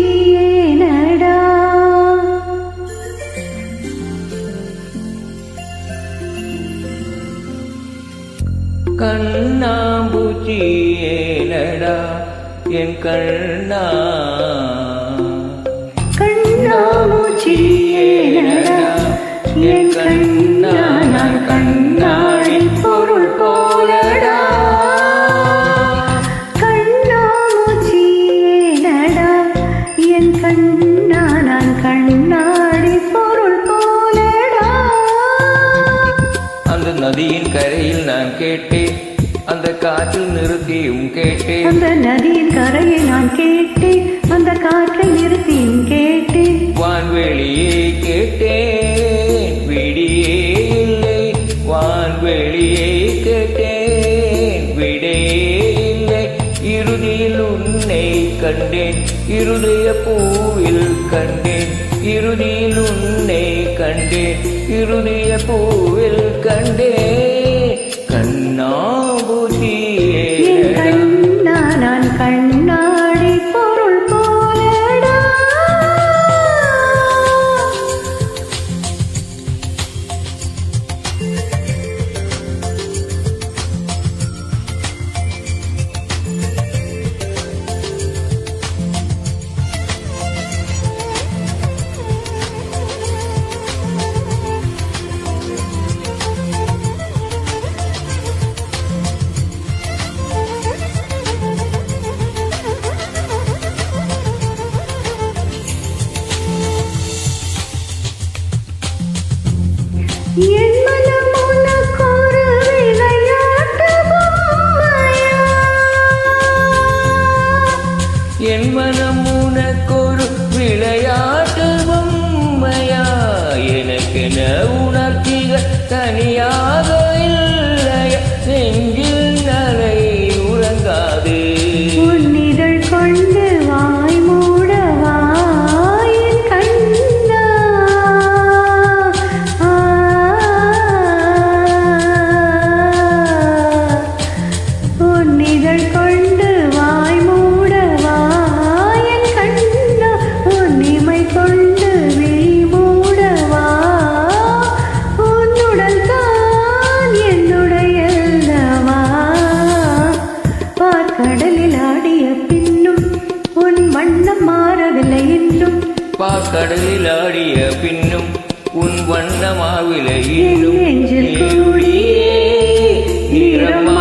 கண்ணாமூச்சியேனடா கண்ணாம்பூச்சியேனடா என் கண்ணா கண்ணாமூச்சியேனடா என் கண்ணா நான் கண்ணாடி பொருள் போலடா கண்ணாமூச்சியேனடா என் கண்ணா நான் கண்ணாடி பொருள் போலடா அந்த நதியின் கரையில் நான் கேட்டேன் அந்த காற்றில் நிறுத்தியும் கேட்டேன் அந்த நதியின் கரையை நான் கேட்டேன் அந்த காற்றை நிறுத்தியும் கேட்டேன் வான்வெளியே கேட்டேன் விடியே இல்லை வான்வெளியே கேட்டேன் விடையே இல்லை இறுதியில் உன்னை கண்டேன் இருதய பூவில் கண்டேன் இறுதியில் உன்னை கண்டேன் இருதய பூவில் கண்டேன் கண்ணாம்பூச்சியேனடா கண்ணா நான் கண்ணாடி பொருள் போலடா என் மனம் உனக்கொரு விளையாட்டு பொம்மையா என் மனம் உனக்கொரு விளையாட்டு பொம்மையா எனக்கென உணர்ச்சிகள் தனியாக இல்லையா நெஞ்சில் நரை உறங்காது உன்னிதழ் கொண்டு வாய் மூடவா என் கண்ணா உன்னிதழ் கொண்டு வாய் மூடவா என் கண்ணா உன்னிமை கொண்டு விழி மூடவா உன்னுடல் தான் என்னுடையல்லவா பார்க்கடலில் ஆடிய பின்னும் உன் வண்ணம் மாறவில்லை என்றும் பாக்கடலில் ஆடிய பின்னும் உன் வண்ணமாவிலை என் இன்னும் நெஞ்சில் நீ ஒளியே, ஈரமா